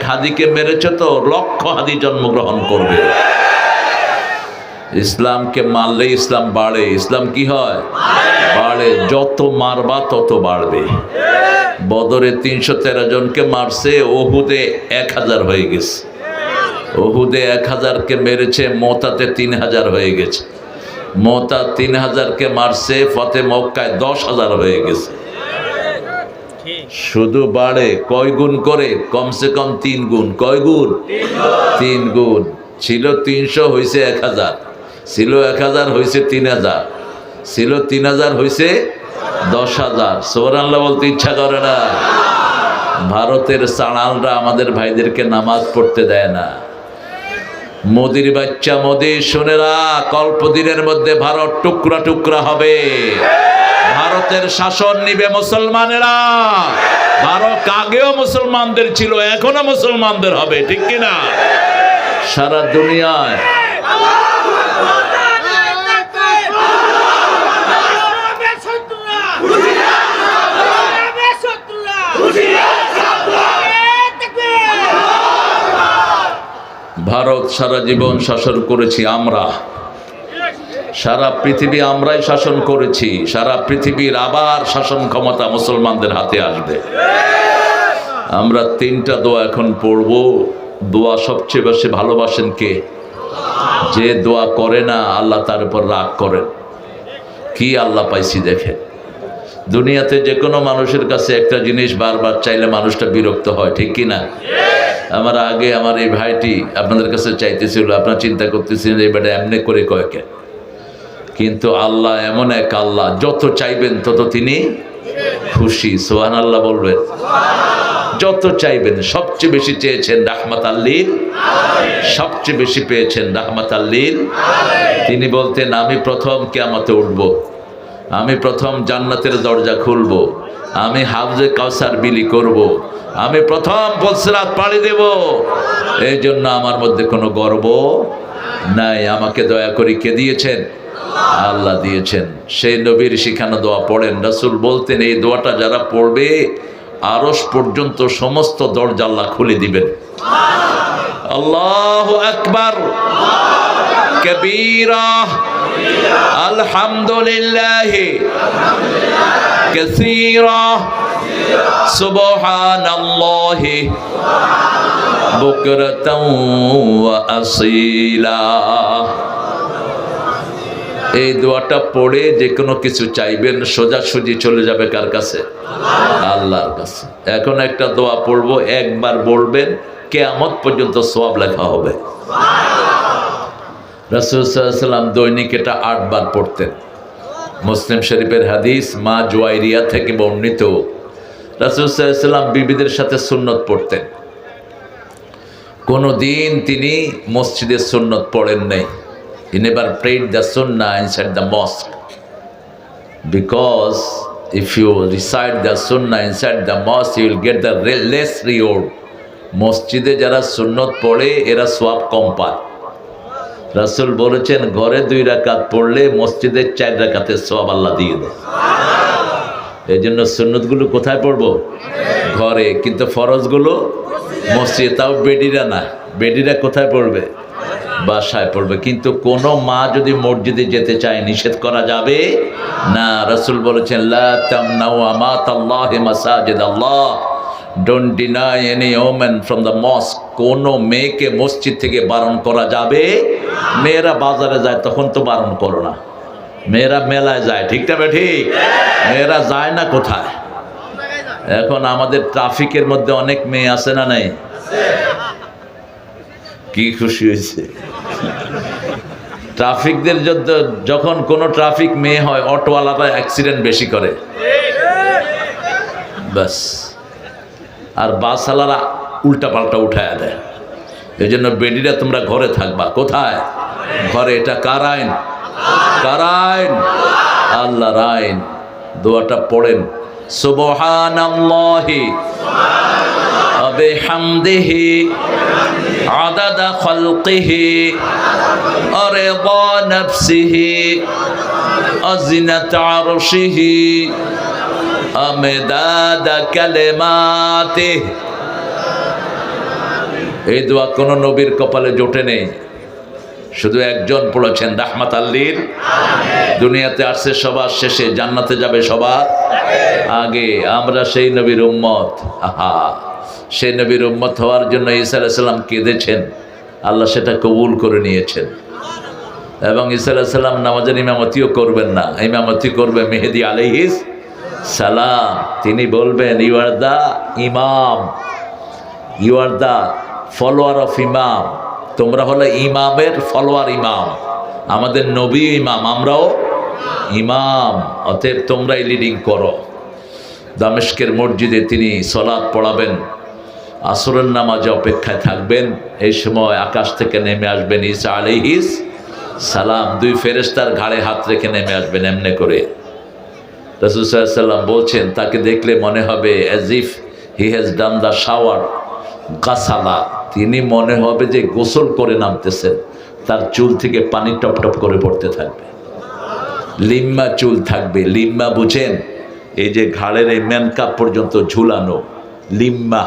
হাদিকে মেরেছে তো লক্ষ হাদি জন্মগ্রহণ করবে। ইসলামকে মারলে ইসলাম বাড়ে। ইসলাম কি হয়? বাড়ে। যত মারবা তত বাড়বে। বদরে ৩১৩ জনকে মারছে, ওহুদে ১,০০০ হয়ে গেছে। ওহুদে ১,০০০কে মেরেছে, মোতাতে ৩,০০০ হয়ে গেছে। মোতা ৩,০০০কে মারছে, ফতে মক্কায় ১০,০০০ হয়ে গেছে। শুধু বাড়ে। কয় গুণ করে? কমসে কম ৩ গুণ। কয় গুণ? ৩ গুণ। ছিল ৩০০ হয়েছে ১,০০০, ছিল ১,০০০ হয়েছে ৩,০০০, ছিল ৩,০০০ হয়েছে ১০,০০০। সুবহানাল্লাহ বলতে ইচ্ছা করে না? ভারতের সাড়ালরা আমাদের ভাইদেরকে নামাজ পড়তে দেয় না। মোদির বাচ্চা মোদি, শোনেরা, কল্পদিনের মধ্যে ভারত টুকরা টুকরা হবে। ভারতের শাসন নিবে মুসলমানেরা। ভারত আগেও মুসলমানদের ছিল, এখনো মুসলমানদের হবে, ঠিক কিনা? সারা দুনিয়ায় ভারত সারা জীবন শাসন করেছি আমরা। সারা পৃথিবী আমরাই শাসন করেছি। সারা পৃথিবীর আবার শাসন ক্ষমতা মুসলমানদের হাতে আসবে। আমরা 3টা দোয়া এখন পড়ব। দোয়া সবচেয়ে বেশি ভালোবাসেন কে? যে দোয়া করে না আল্লাহ তার উপর রাগ করেন। কি আল্লাহ পাইছি দেখেন। দুনিয়াতে যে কোনো মানুষের কাছে একটা জিনিস বারবার চাইলে মানুষটা বিরক্ত হয়, ঠিক কিনা? আমার আগে আমার এই ভাইটি আপনাদের কাছে চাইতেছিল, আপনারা চিন্তা করতেছিলেন এই বেটা এমনি করে কয়েকে। কিন্তু আল্লাহ এমন এক আল্লাহ, যত চাইবেন তত তিনি খুশি। সুবহানাল্লাহ বলবেন। যত চাইবেন। সবচেয়ে বেশি চেয়েছেন রাহমাতাল লিল, সবচেয়ে বেশি পেয়েছেন রাহমাতাল লিল। তিনি বলতেন, আমি প্রথম কিয়ামতে উঠব, আমি প্রথম জান্নাতের দরজা খুলব, আমি হাউজে কাউসার বিলি করব, আমি প্রথম পুলসিরাত পাড়ি দেব। এই জন্য আমার মধ্যে কোনো গর্ব নাই। আমাকে দয়া করে কে দিয়েছেন? আল্লাহ দিয়েছেন। সেই নবীর শিখানো দোয়া পড়েন। রাসূল বলতেন, এই দোয়াটা যারা পড়বে আরশ পর্যন্ত সমস্ত দরজা আল্লাহ খুলে দিবেন। আল্লাহু আকবার কবীরা, আলহামদুলিল্লাহ কাসীরা, সুবহানাল্লাহি বুকরাতাও ওয়া আসীলা। এই দোয়াটা পড়ে যে কোনো কিছু চাইবেন, সোজাসুজি চলে যাবে কার কাছে? আল্লাহর কাছে। এখন একটা দোয়া পড়বো, একবার বলবেন, কিয়ামত পর্যন্ত সওয়াব লেখা হবে। রাসূল সাল্লাল্লাহু আলাইহি ওয়াসাল্লাম দৈনিক এটা 8 বার পড়তেন। মুসলিম শরীফের হাদিস, মা জুয়াইরিয়া থেকে বর্ণিত। রাসূল সাল্লাল্লাহু আলাইহি ওয়াসাল্লাম বিবিদের সাথে সুন্নত পড়তেন। কোনোদিন তিনি মসজিদে সুন্নত পড়েন নাই। He never prayed the sunnah inside the mosque, because if you recite the sunnah inside the mosque, you will get the less reward. মসজিদে যারা সুন্নত পড়ে এরা সওয়াব কম পায়। রাসূল বলেছেন, ঘরে 2 রাকাত পড়লে মসজিদে 4 রাকাতের সওয়াব আল্লাহ দিয়ে দেয়। এই জন্য সুন্নতগুলো কোথায় পড়বো? ঘরে। কিন্তু ফরজগুলো মসজিদে। তাও বেডিরা না। বেডিরা কোথায় পড়বে? বাসায় পড়বে। কিন্তু কোন মা যদি মসজিদে যেতে চায়, নিষেধ করা যাবে না। রাসূল বলেছেন, লা তামনাউ আমাতাল্লাহি মাসাজিদাল্লাহ, don't deny any woman from the mosque. কোন মেয়েকে মসজিদ থেকে বারণ করা যাবে। মেয়েরা বাজারে যায় তখন তো বারণ করো না। মেয়েরা মেলায় যায়, ঠিক না ঠিক? মেয়েরা যায় না কোথায়? এখন আমাদের ট্রাফিকের মধ্যে অনেক মেয়ে আছে না নাই? কি খুশি হয়েছে। ট্রাফিকদের যখন কোনো ট্রাফিক মেয়ে হয়, অটোওয়ালারা অ্যাক্সিডেন্ট বেশি করে, ব্যাস। আর বাসওয়ালারা উল্টা পাল্টা উঠায় দেয়। এই জন্য বেডিরা তোমরা ঘরে থাকবা। কোথায়? ঘরে। এটা কার আইন? কার আইন? আল্লাহর আইন। দোয়াটা পড়েন, সুবহানাল্লাহি ওয়া বিহামদিহি আদাদা খালকিহি ওয়া রিদা নাফসিহি ওয়া জিনাতা আরশিহি ওয়া মিদাদা কালিমাতিহি। এই দোয়া কোনো নবীর কপালে জোটে নেই, শুধু একজন পড়েছেন রাহমাতাল লিল আলামিন। দুনিয়াতে আসছে সবার শেষে, জান্নাতে যাবে সবার আগে। আমরা সেই নবীর উম্মত। আহা, সেই নবীর উম্মত হওয়ার জন্য ঈসা আলাইহিস সালাম কেঁদেছেন, আল্লাহ সেটা কবুল করে নিয়েছেন। এবং ঈসা আলাইহিস সালাম নামাজের ইমামতিও করবেন না, ইমামতি করবে মেহেদী আলাইহিস সালাম। তিনি বলবেন, you are the imam, you are the follower of imam. তোমরা হলে ইমামের ফলোয়ার ইমাম, আমাদের নবী ইমাম, আমরাও ইমাম, অতএব তোমরাই লিডিং করো। দামেস্কের মসজিদে তিনি সলাত পড়াবেন, আসরের নামাজে অপেক্ষায় থাকবেন। এই সময় আকাশ থেকে নেমে আসবেন ঈসা আলাইহিস সালাম, দুই ফেরেশতার ঘাড়ে হাত রেখে নেমে আসবেন এমনি করে। রাসূল সাল্লাল্লাহু আলাইহি ওয়াসাল্লাম বলছেন, তাকে দেখলে মনে হবে as if he has done the shower গাসালা, তিনি মনে হবে যে গোসল করে নামতেছেন, তার চুল থেকে পানি টপ টপ করে পড়তে থাকবে। লিম্মা চুল থাকবে, লিম্মা বুঝেন, এই যে ঘাড়ের এই ম্যানকাপ পর্যন্ত ঝুলানো লিম্মা।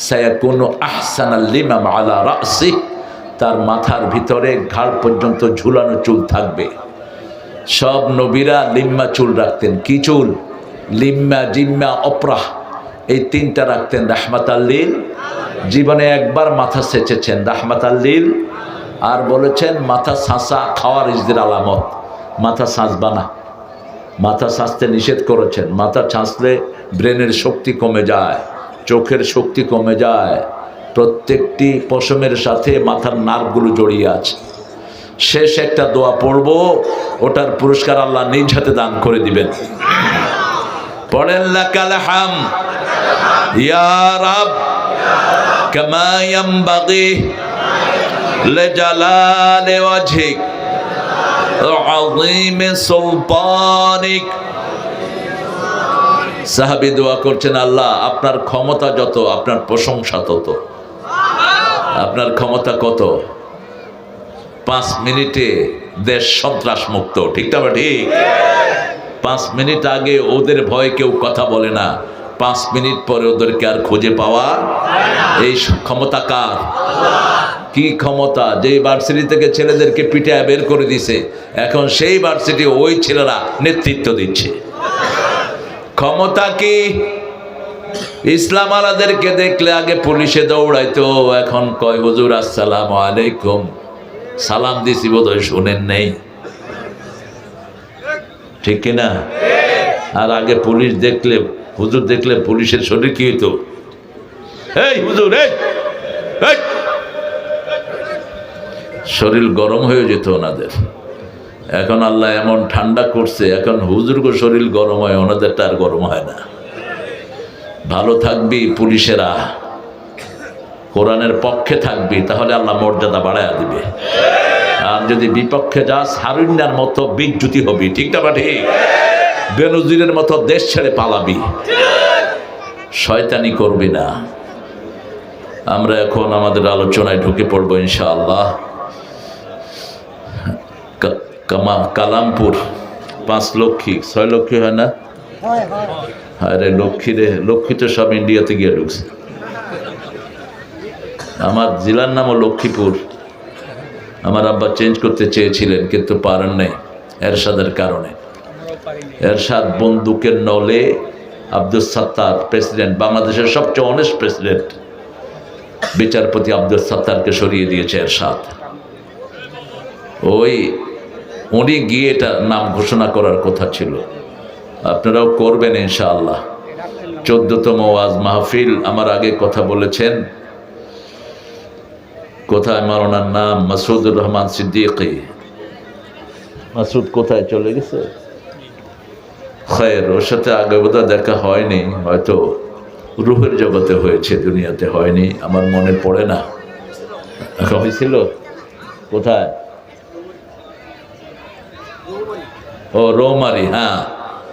সায়াকুনু আহসানাল লিমাম আলা রাসি, তার মাথার ভিতরে ঘাড় পর্যন্ত ঝুলানো চুল থাকবে। সব নবীরা লিম্মা চুল রাখতেন। কি চুল? লিম্মা, জিম্মা, অপরাহ, এই তিনটা রাখতেন রাহমাতাল লিল। জীবনে একবার মাথা সেচেছেন রাহমাতাল লিল, আর বলেছেন মাথা ছাঁচা খাওয়ার ইজদের আলামত, মাথা ছাঁচবা না, মাথা ছাঁচতে নিষেধ করেছেন। মাথা ছাঁচলে ব্রেনের শক্তি কমে যায়, চোখের শক্তি কমে যায়। প্রত্যেকটি পশমের সাথে মাথার নার্ভগুলো জড়িয়ে আছে। শেষ একটা দোয়া পড়ব, ওটার পুরস্কার আল্লাহ নিজ হাতে দান করে দিবেন। পড়েন লাকাল হাম ইয়া রাব কামা ইয়ামবাগি লিজালালি ওয়াজহিক আযীমি সুলতানিক। সাহাবী দোয়া করছেন, আল্লাহ আপনার ক্ষমতা যত, আপনার প্রশংসা তত। আপনার ক্ষমতা কত? 5 মিনিটে দেশ সন্ত্রাস মুক্ত, ঠিক না? ঠিক। 5 মিনিট আগে ওদের ভয়ে কেউ কথা বলে না, 5 মিনিট পরে ওদেরকে আর খুঁজে পাওয়া। এই ক্ষমতা কার? কি ক্ষমতা? যে ভার্সিটি থেকে ছেলেদেরকে পিটায় বের করে দিছে, এখন সেই ভার্সিটি ওই ছেলেরা নেতৃত্ব দিচ্ছে। ক্ষমতা কি? ইসলাম আলাদেরকে দেখলে আগে পুলিশে দৌড়াইতো, এখন কয় হুজুর আসসালামু আলাইকুম, সালাম দিছি বোধহয় শুনেন নেই, ঠিক কিনা? আর আগে পুলিশ দেখলে, হুজুর দেখলে পুলিশের শরীর কি হইতো? এই হুজুর, এই শরীর গরম হয়ে যেত ওনাদের। এখন আল্লাহ এমন ঠান্ডা করছে, এখন হুজুরগো শরীর গরম হয়, ওনাদেরটা আর গরম হয় না। ভালো থাকবি পুলিশেরা, কোরআনের পক্ষে থাকবি, তাহলে আল্লাহ মর্যাদা বাড়ায়া দিবে। আর যদি বিপক্ষে যাস, হারুন্যার মতো বিচ্যুতি হবি, ঠিক না? ঠিক। বেনজিরের মতো দেশ ছেড়ে পালাবি, শয়তানি করবি না। আমরা এখন আমাদের আলোচনায় ঢুকে পড়বো ইনশাআল্লাহ। কালামপুর 5 লক্ষ্মী 6 লক্ষ্মী হয় না? আরে লক্ষ্মী রে, লক্ষ্মী তো সব ইন্ডিয়াতে গিয়ে ঢুকছে। আমার জেলার নামও লক্ষ্মীপুর। আমার আব্বা চেঞ্জ করতে চেয়েছিলেন কিন্তু পারেন নাই এরশাদের কারণে। এরশাদ বন্দুকের নলে আব্দুল সাত্তার প্রেসিডেন্ট, বাংলাদেশের সবচেয়ে অনেস্ট প্রেসিডেন্ট, বিচারপতি আব্দুল সাত্তারকে সরিয়ে দিয়েছে এরশাদ। ওই উনি গিয়ে এটা নাম ঘোষণা করার কথা ছিল। আপনারাও করবেন ইনশাআল্লাহ। 14তম ওয়াজ মাহফিল। আমার আগে কথা বলেছেন, কোথায় আমার ওনার নাম? মাসুদুর রহমান সিদ্দিকী। মাসুদ কোথায় চলে গেছে? খৈর, ওর সাথে আগে বোধহয় দেখা হয়নি, হয়তো রুহের জগতে হয়েছে, দুনিয়াতে হয়নি, আমার মনে পড়ে না। হয়েছিল কোথায়? ও রৌমারি, হ্যাঁ,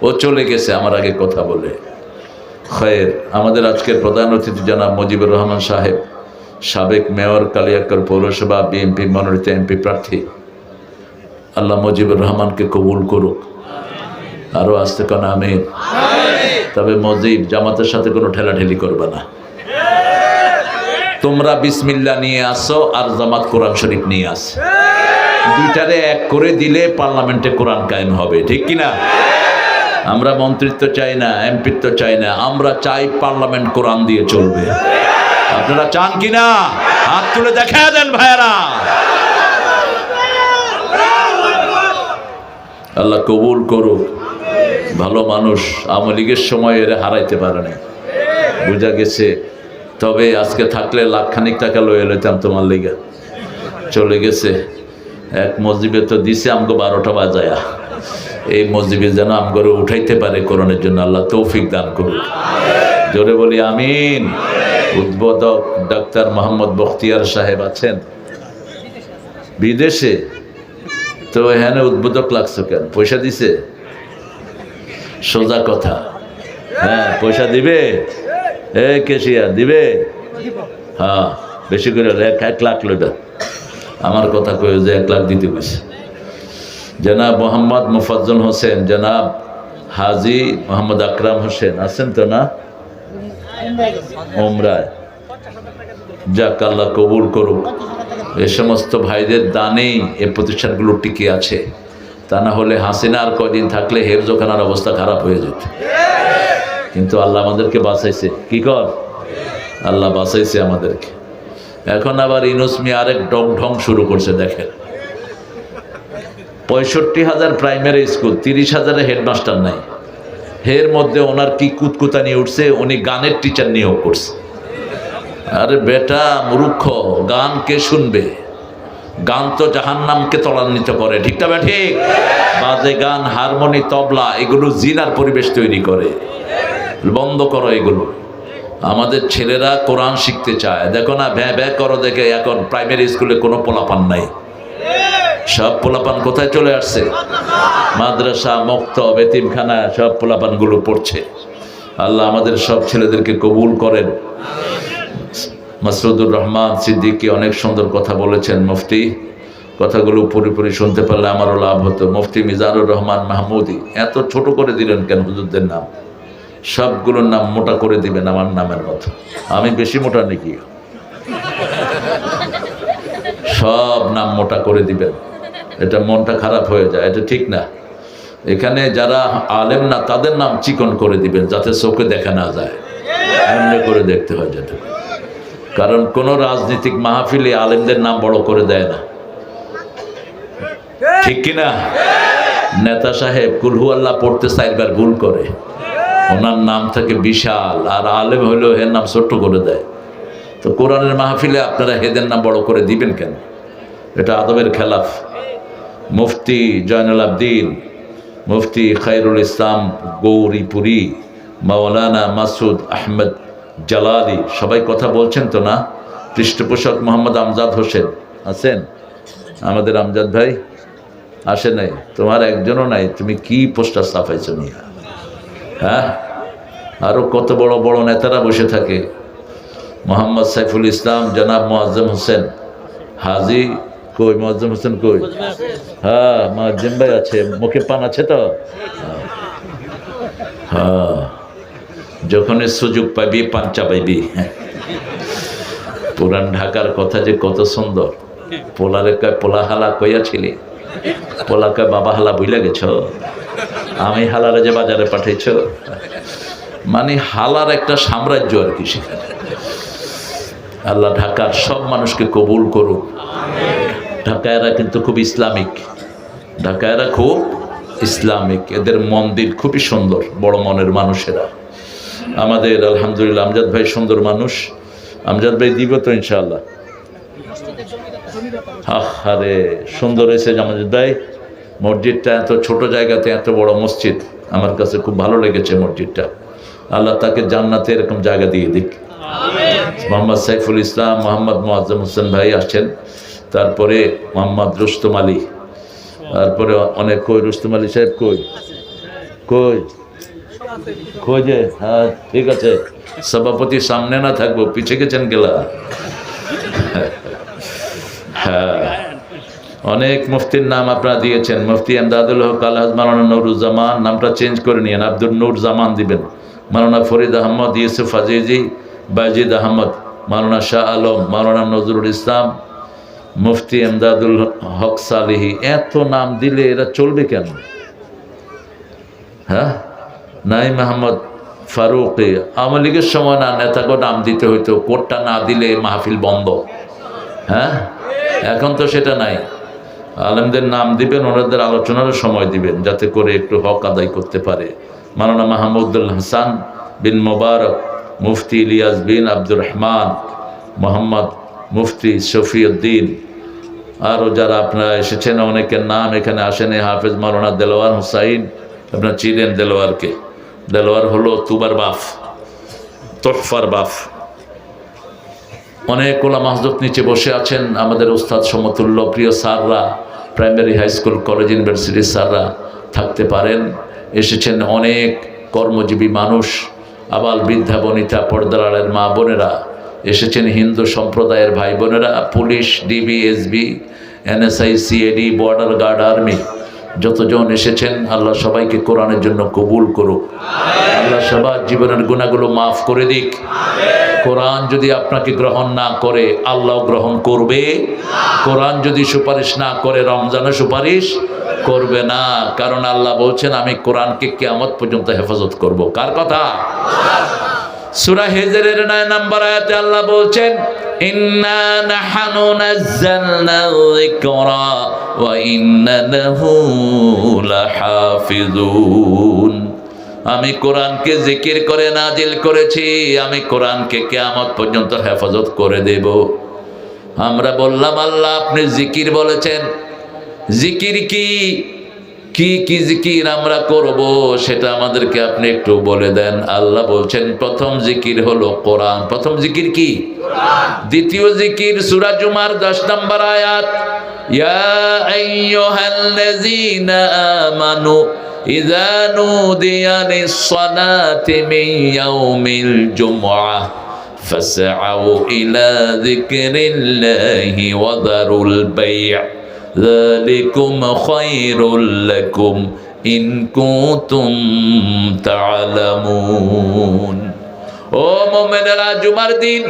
ও চলে গেছে আমার আগে কথা বলে। খৈর, আমাদের আজকের প্রধান অতিথি জনাব মুজিবুর রহমান সাহেব, সাবেক মেয়র, কালিয়াকৈর পৌরসভা বিএনপি মনোনীত এমপি প্রার্থী। আল্লাহ মুজিবুর রহমানকে কবুল করুক। আরো আসতে কোন আমিন। তবে মুজিব জামাতের সাথে কোনো ঠেলাঠেলি করবে না, তোমরা বিসমিল্লাহ নিয়ে আসো আর জামাত কোরআন শরীফ নিয়ে আসে, দুইটারে এক করে দিলে পার্লামেন্টে কোরআন কায়েম হবে, ঠিক কিনা? আমরা মন্ত্রিত্ব চাই না, এমপিত্ব চাই না, আমরা চাই পার্লামেন্ট কোরআন দিয়ে চলবে। আপনারা চান কিনা? হাত তুলে দেখা দেন ভাইয়েরা। আল্লাহ কবুল করুক। ভালো মানুষ, আওয়ামী লীগের সময় এর হারাইতে পারে না, বোঝা গেছে। তবে আজকে থাকলে লাখখানিক টাকা লয়ে লইতাম তোমার লিগে, চলে গেছে। এক মসজিদে তো দিছে আমগো 12টা বাজায়া, এই মসজিদে যেন আমগরে উঠাইতে পারে কোরআনের জন্য আল্লাহ তৌফিক দান করুক। জোরে বলি আমিন। উদ্বোধক ডাক্তার মোহাম্মদ বখতিয়ার সাহেব আছেন বিদেশে, তো এখানে উদ্বোধক লাগছো কেন? পয়সা দিছে? সোজা কথা, হ্যাঁ পয়সা দিবে, কেশিয়া দিবে, হ্যাঁ বেশি করে 1 লাখ লোটা আমার কথা কয়ে যে 1 লাখ দিতে গেছে। জনাব মোহাম্মদ মুফাজ্জল হোসেন, জনাব হাজি মোহাম্মদ আকরাম হোসেন আছেন তো না? ওমরায়, যাক আল্লাহ কবুল করুক। এ সমস্ত ভাইদের দানেই এ প্রতিষ্ঠানগুলো টিকে আছে, তা না হলে হাসিনা আর কয়দিন থাকলে হেফজোখানার অবস্থা খারাপ হয়ে যেত। কিন্তু আল্লাহ আমাদেরকে বাঁচাইছে, কি কর আল্লাহ বাঁচাইছে আমাদেরকে। এখন আবার ইউনূস মিয়া আরেক ঢং শুরু করছে, দেখেন 65,000 প্রাইমারি স্কুল, 30,000 হেডমাস্টার নাই, এর মধ্যে ওনার কি কুতকুতানি উঠছে, উনি গানের টিচার নিয়োগ করছে। আরে বেটা মূর্খ, গান কে শুনবে? গান তো জাহান্নামকে ত্বরান্বিত করে, ঠিক না ঠিক? বাজে গান, হারমোনি, তবলা এগুলো জিনার পরিবেশ তৈরি করে, বন্ধ করো এগুলো। আমাদের ছেলেরা কোরআন শিখতে চায়, দেখো না ভ্যা ভ্যা করো দেখে এখন প্রাইমারি স্কুলে কোনো পোলাপান নাই। সব পোলাপান কোথায় চলে আসছে? মাদ্রাসা, মক্তব, এতিমখানা, সব পোলাপানগুলো পড়ছে। আল্লাহ আমাদের সব ছেলেদেরকে কবুল করেন। মাসুদুর রহমান সিদ্দিকী অনেক সুন্দর কথা বলেছেন মুফতি, কথাগুলো পুরোপুরি শুনতে পারলে আমারও লাভ হতো। মুফতি মিজানুর রহমান মাহমুদি, এত ছোট করে দিলেন কেন হুজুরদের নাম? সবগুলোর নাম মোটা করে দিবেন আমার নামের মতো। আমি বেশি মোটা নাকি? সব নাম মোটা করে দিবেন, এটা মনটা খারাপ হয়ে যায়, এটা ঠিক না। এখানে যারা আলেম না তাদের নাম চিকন করে দিবেন, যাতে চোখে দেখা না যায়, এমনি করে দেখতে হয় যেটা। কারণ কোন রাজনৈতিক মাহফিলে আলেমদের নাম বড় করে দেয় না, ঠিক কিনা? নেতা সাহেব কুলহু আল্লাহ পড়তে 4 বার ভুল করে, ওনার নাম থাকে বিশাল, আর আলেম হইলেও এর নাম ছোট্ট করে দেয়। তো কোরআনের মাহফিলে আপনারা হেদের নাম বড় করে দিবেন কেন? এটা আদবের খেলাফ। মুফতি জয়নুল আবদিন, মুফতি খায়রুল ইসলাম গৌরীপুরী, মাওলানা মাসুদ আহমেদ জালালি, সবাই কথা বলছেন তো না? পৃষ্ঠপোষক মোহাম্মদ আমজাদ হোসেন আছেন? আমাদের আমজাদ ভাই আসে নাই, তোমার একজনও নাই, তুমি কি পোস্টার ছাপাইছো নিয়ে? হ্যাঁ, আরো কত বড় বড় নেতারা বসে থাকে। মোহাম্মদ সাইফুল ইসলাম, জনাব মুআজ্জম হোসেন হাজি, কই মুআজ্জম হোসেন কই? হ্যাঁ মুআজ্জম ভাই আছে, মুখে পান আছে তো? হ্যাঁ, যখনই সুযোগ পাইবি পান চাপাইবি। পুরান ঢাকার কথা যে কত সুন্দর। পোলারে কয় পোলা হালা কইয়াছিলি, পোলা কয় বাবা হালা বুইলা গেছ, আমি হালারে যে বাজারে পাঠাইছ। মানে হালার একটা সাম্রাজ্য আর কি সেখানে। আল্লাহ ঢাকার সব মানুষকে কবুল করুক। ঢাকায়রা কিন্তু খুব ইসলামিক, ঢাকায়রা খুব ইসলামিক, এদের মন্দির খুবই সুন্দর, বড় মনের মানুষেরা। আমাদের আলহামদুলিল্লাহ আমজাদ ভাই সুন্দর মানুষ। আমজাদ ভাই দিব তো ইনশাআল্লাহ। আরে সুন্দর হয়েছে আমজাদ ভাই, মসজিদটা এত ছোট জায়গাতে এত বড় মসজিদ, আমার কাছে খুব ভালো লেগেছে মসজিদটা। আল্লাহ তাকে জান্নাতে এরকম জায়গা দিয়ে দিক। মোহাম্মদ সাইফুল ইসলাম, মোহাম্মদ মুআজ্জম হোসেন ভাই আসছেন, তারপরে মোহাম্মদ রুস্তম আলী, তারপরে অনেক কই রুস্তম আলী সাহেব কই কই কই যে? হ্যাঁ ঠিক আছে, সভাপতি সামনে না থাকবো, পিছে গেছেন গেলা। হ্যাঁ, অনেক মুফতির নাম আপনারা দিয়েছেন। মুফতি এমদাদুল হক আলহাজ মাওলানা নুরুজ্জামান, নামটা চেঞ্জ করে নিয়েন, আব্দুল নূর জামান দিবেন। মাওলানা ফরিদ আহমদ, ইউসুফ আজিজি, বাজিদ আহমদ, মাওলানা শাহ আলম, মাওলানা নজরুল ইসলাম, মুফতি এমদাদুল হক সালেহী, এত নাম দিলে এরা চলবে কেন? হ্যাঁ, নাইম আহমদ ফারুকি, আওয়ামী লীগের সময় না নেতাকে নাম দিতে হইতো, কোটটা না দিলে মাহফিল বন্ধ। হ্যাঁ, এখন তো সেটা নাই। আলেমদের নাম দিবেন, ওনাদের আলোচনারও সময় দিবেন, যাতে করে একটু হক আদায় করতে পারে। মাওলানা মাহমুদুল হাসান বিন মোবারক, মুফতি ইলিয়াস বিন আব্দুর রহমান, মোহাম্মদ মুফতি শফিউদ্দিন, আরও যারা আপনারা এসেছেন অনেকের নাম এখানে আসেন। হাফেজ মাওলানা দেলোয়ার হুসাইন, আপনারা চিনেন দেলোয়ারকে। দেলোয়ার হলো তুবার বাফ, তোহফার বাফ। অনেক ওলামা হযরত নিচে বসে আছেন, আমাদের উস্তাদ সমতুল্য প্রিয় স্যাররা, প্রাইমারি হাই স্কুল কলেজ ইউনিভার্সিটির স্যাররা থাকতে পারেন। এসেছেন অনেক কর্মজীবী মানুষ, আবাল বৃদ্ধা বনিতা, পর্দার আড়ের মা বোনেরা এসেছেন, হিন্দু সম্প্রদায়ের ভাই বোনেরা, police, DB, SB, NSI, CAD, border guard, army, যতজন এসেছেন, আল্লাহ সবাইকে কোরআনের জন্য কবুল করুক। আল্লাহ সবার জীবনের গুনাহগুলো মাফ করে দিক। কোরআন যদি আপনাকে গ্রহণ না করে, আল্লাহ গ্রহণ করবে। কোরআন যদি সুপারিশ না করে, রমজানে সুপারিশ করবে না। কারণ আল্লাহ বলছেন, আমি কোরআনকে কিয়ামত পর্যন্ত হেফাজত করব। কার কথা? সূরা হিজরের 9 নম্বর আয়াতে আল্লাহ বলছেন, ইন্না নাহনু নাযালনা যিকরা ওয়া ইন্না লাহু লাহাফিজুন। আমি কোরআনকে জিকির করে নাজিল করেছি, আমি কোরআনকে কিয়ামত পর্যন্ত হেফাজত করে দেব। আমরা বললাম, আল্লাহ আপনি জিকির বলেছেন, জিকির কি কি কি জিকির আমরা করব সেটা আমাদেরকে আপনি একটু বলে দেন। আল্লাহ বলছেন, প্রথম জিকির হলো কোরআন। প্রথম জিকির কি? দ্বিতীয় জিকির সূরা জুমার 10 নম্বর আয়াত, ইয়া আইয়ুহাল্লাযীনা আমানু ইযা নুদিয়া লিস-সালাতি মিন ইয়াউমিল জুমআহ ফাসআউ ইলা যিকরিল্লাহি ওয়া দারুল বাই', যালিকুম খায়রুল লাকুম ইন কুনতুম তা'লামুন। ও মুমিনেরা, জুমার দিন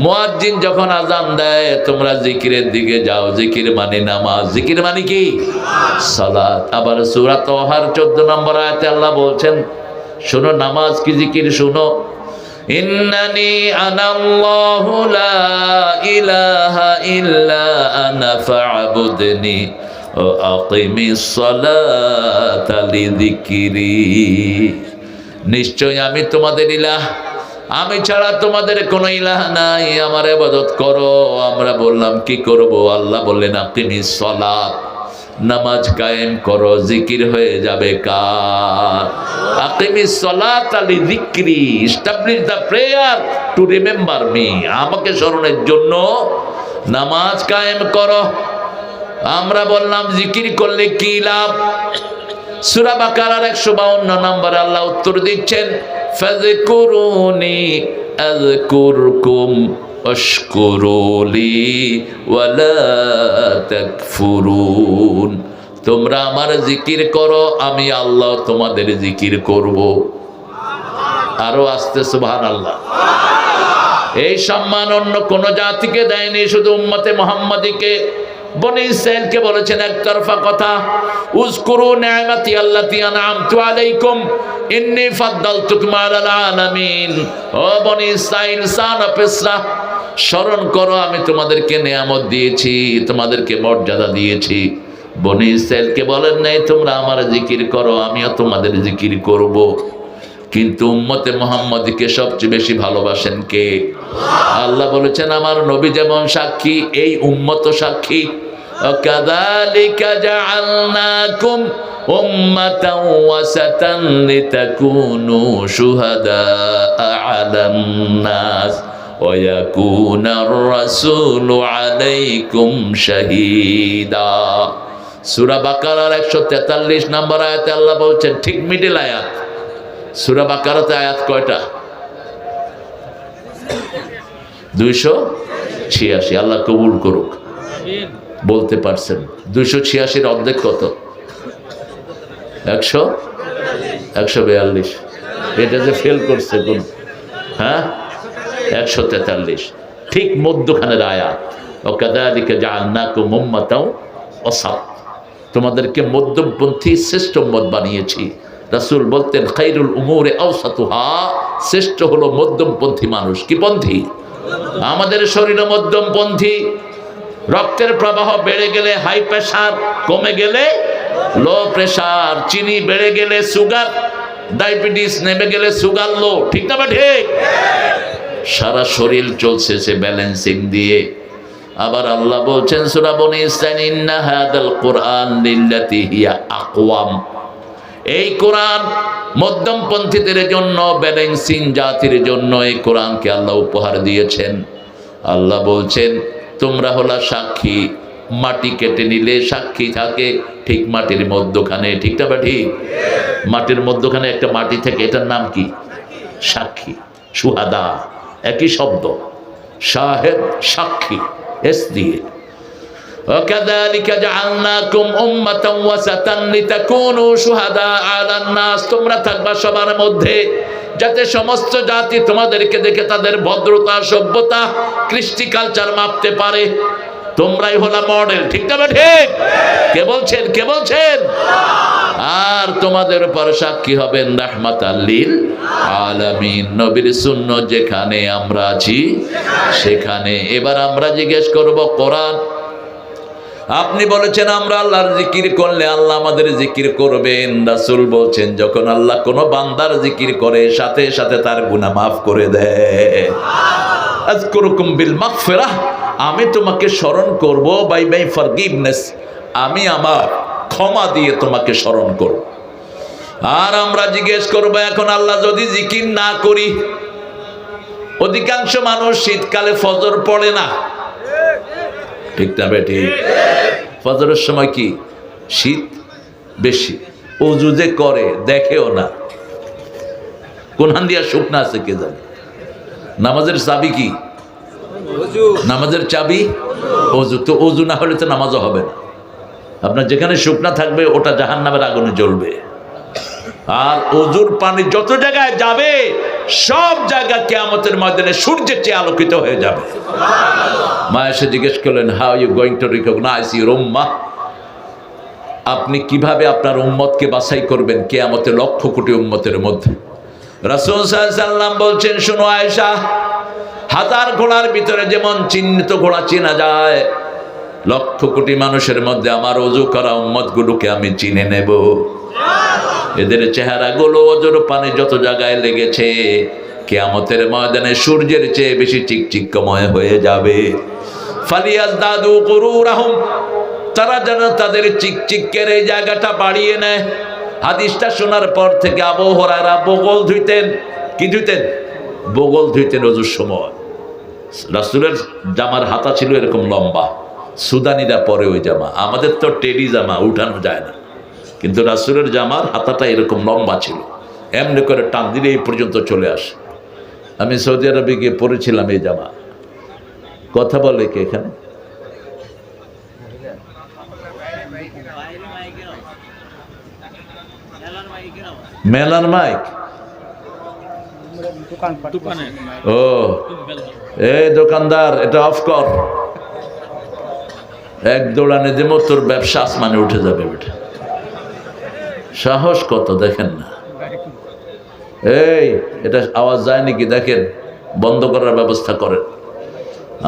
মুয়াজ্জিন যখন আযান দেয়, তোমরা জিকিরের দিকে যাও। জিকির মানে নামাজ। জিকির মানে কি? সালাত। আবার সূরা তাহার 14 নম্বর আয়াতে আল্লাহ বলছেন, শোনো নামাজ কি জিকির শোনো। ইন্নানি আনাল্লাহু লা ইলাহা ইল্লা আনা ফা'বুদনি ওয়া আকিমিস সালাতা লিযিকরি। নিশ্চয় আমি তোমাদের ইলাহ, আমি ছাড়া তোমাদের কোনো ইলাহ নাই, আমার ইবাদত করো। আমরা বললাম কি করব? আল্লাহ বললেন, আকিমিস সালাত, নামাজ কায়েম করো। জিকির হয়ে যাবে কার? আকিমিস সালাতা লিযিকরি, establish the prayer to remember me, আমাকে স্মরণের জন্য নামাজ কায়েম করো। আমরা বললাম জিকির করলে কি লাভ? সূরা বাকারার 152 নম্বরে আল্লাহ উত্তর দিচ্ছেন, ফাযকুরুনি আযকুরকুম ওয়াশকুরুলি ওয়ালা তাকফুরুন। তোমরা আমার জিকির করো, আমি আল্লাহ তোমাদের জিকির করব। আরো আস্তে সুবহানাল্লাহ। এই সম্মান অন্য কোন জাতিকে দেয়নি, শুধু উম্মতে মুহাম্মাদীকে, বনি ইসরাইলকে বলেছেন একতরফা কথা, উযকুরু নি'মাতি আল্লাতী আন'আমতু আলাইকুম ইন্নী ফাদ্দালতুকুম আলাল আলামিন। ও বনি ইসরাইল, সান অফ ইসরাহ, স্মরণ করো আমি তোমাদেরকে নিয়ামত দিয়েছি, তোমাদেরকে মর্যাদা দিয়েছি। বনি ইসরাইলকে বলেন নাই তোমরা আমার জিকির করো, আমিও তোমাদের জিকির করব। কিন্তু উম্মতে মুহাম্মাদীকে সবচেয়ে বেশি ভালোবাসেন কে? আল্লাহ বলেছেন, আমার নবী যেমন সাক্ষী, এই উম্মত সাক্ষী। কাযালিকা জাআলনাকুম উম্মাতান ওয়াসাতান লিতাকুনু শুহাদা আলান নাস ওয়া ইয়াকুনার রাসূলু আলাইকুম শাহীদা। সূরা বাকারার 143 নম্বর আয়াতে আল্লাহ বলছেন, ঠিক মিডল আয়াত। সূরা বাকারাতে আয়াত কয়টা? 286। আল্লাহ কবুল করুক। বলতে পারছেন 286 অর্ধেক কত? 142। এটা যে ফেল করছে কোন? হ্যাঁ, 143। ঠিক মধ্যখানের আয়াত, ওয়াকাযালিকা জাআলনাকুম উম্মাতাও ওয়াসাত, তোমাদেরকে মধ্যমপন্থী শ্রেষ্ঠ উম্মত বানিয়েছি। রাসূল বলতেন খায়রুল উমুরি আওসাতুহা, শ্রেষ্ঠ হলো মধ্যমপন্থী মানুষ। কি পন্থী? আমাদের শরীরে মধ্যমপন্থী। রক্তের প্রবাহ বেড়ে গেলে হাই প্রেশার, কমে গেলে লো প্রেশার, চিনি বেড়ে গেলে সুগার, ডায়াবেটিস নেমে গেলে সুগার লো, ঠিক না? ঠিক। সারা শরীর চলছে সে ব্যালেন্সিং দিয়ে। আবার আল্লাহ বলছেন সূরা বনী ইসরাঈল, ইন্না হাদাল কুরআন লিল্লাতি হিয়া আকওয়াম, এই কোরআন মধ্যমপন্থীদের জন্য, ব্যালেন্সিং জাতির জন্য এই কোরআনকে আল্লাহ উপহার দিয়েছেন। আল্লাহ বলছেন তোমরা হলা সাক্ষী, মাটি কেটে নিলে সাক্ষী থাকে ঠিক মাটির মধ্যখানে, ঠিক না? ঠিক। মাটির মধ্যখানে একটা মাটি থেকে, এটার নাম কি? সাক্ষী। সুহাদা একই শব্দ, শাহেদ সাক্ষী, এস দিয়ে। ওয়াকাযালিকা জাআলনাকুম উম্মাতান ওয়াসাতান লিতাকুনু শুহাদা আলান নাস, তোমরা থাকবা সবার মধ্যে, যাতে সমস্ত জাতি তোমাদেরকে দেখে তাদের ভদ্রতা, সভ্যতা, কৃষ্টি, কালচার মাপতে পারে। তোমরাই হলা মডেল, ঠিক না? ঠিক। কে বলছেন? কে বলছেন? আর তোমাদের উপর সাক্ষী হবেন রাহমাতাল লিল আলামিন, নবীর সুন্নাত যেখানে আমরা আছি সেখানে। এবার আমরা জিজ্ঞেস করব, কোরআন আপনি বলেছেন আমরা আল্লাহর জিকির করলে আল্লাহ আমাদের জিকির করবেন। রাসূল বলছেন যখন আল্লাহ কোনো বান্দার জিকির করে সাথে সাথে তার গুনাহ মাফ করে দেয়। আযকুরুকুম বিল মাগফিরাহ, আমি তোমাকে স্মরণ করব বাই ফরগিভনেস, আমি আমার ক্ষমা দিয়ে তোমাকে স্মরণ করব। আর আমরা জিজ্ঞেস করব, এখন আল্লাহ যদি জিকির না করি, অধিকাংশ মানুষ শীতকালে ফজর পড়ে না, ঠিক না? ঠিক। ফজরের সময় কি শীত বেশি, ওযু যে করে দেখেও না, কোন হান দিয়া শুকনা আছে কে জানে। নামাজের চাবি কি? নামাজের চাবি ওযু। তো ওযু না হলে তো নামাজও হবে না। আপনার যেখানে শুকনা থাকবে ওটা জাহান্নামের আগুনে জ্বলবে। আর ওযুর পানি যত জায়গায় যাবে সব জায়গা কিয়ামতের ময়দানে সূর্যের চেয়ে আলোকিত হয়ে যাবে। মা এসে জিজ্ঞেস করলেন, how you going to recognise your উম্মাহ, আপনি কিভাবে আপনার উম্মতকে বাছাই করবেন কিয়ামতে লক্ষ কোটি উম্মতের মধ্যে? রাসূল সাল্লাল্লাহু আলাইহি ওয়াসাল্লাম বলছেন, শোনো আয়েশা, হাজার ঘোড়ার ভিতরে যেমন চিহ্নিত ঘোড়া চেনা যায়, লক্ষ কোটি মানুষের মধ্যে আমার ওযু করা উম্মতগুলোকে আমি চিনে নেব। এদের চেহারাগুলো ওযুর পানি যত জায়গায় লেগেছে কিয়ামতের ময়দানে সূর্যের চেয়ে বেশি চিকচিকময় হয়ে যাবে। ফালিয়াজদাদু গুরুরাহুম, তারা যেন তাদের চিকচিকের এই জায়গাটা বাড়িয়ে নেয়। হাদিসটা শোনার পর থেকে আবু হুরায়রা বগল ধুইতেন। কি ধুইতেন? বগল ধুইতেন ওযুর সময়। রাসূলের জামার হাতা ছিল এরকম লম্বা, সুদানিরা পরে ওই জামা, আমাদের তো টেডি জামা উঠানো যায় না, কিন্তু রাসূলের জামার হাতাটা এরকম লম্বা ছিল, এমনি করে টান দিলে এই পর্যন্ত চলে আসে। আমি সৌদি আরবে গিয়ে পরেছিলাম এই জামা। কথা বলে কে এখানে? মেলার মাইক? ও এই দোকানদার, এটা অফ কর, এক দৌড়ানে দেবো তোর ব্যবসা আসমানে উঠে যাবে। বেটা সাহস কত দেখেন না। এই এটা আওয়াজ যায় নাকি দেখেন, বন্ধ করার ব্যবস্থা করেন।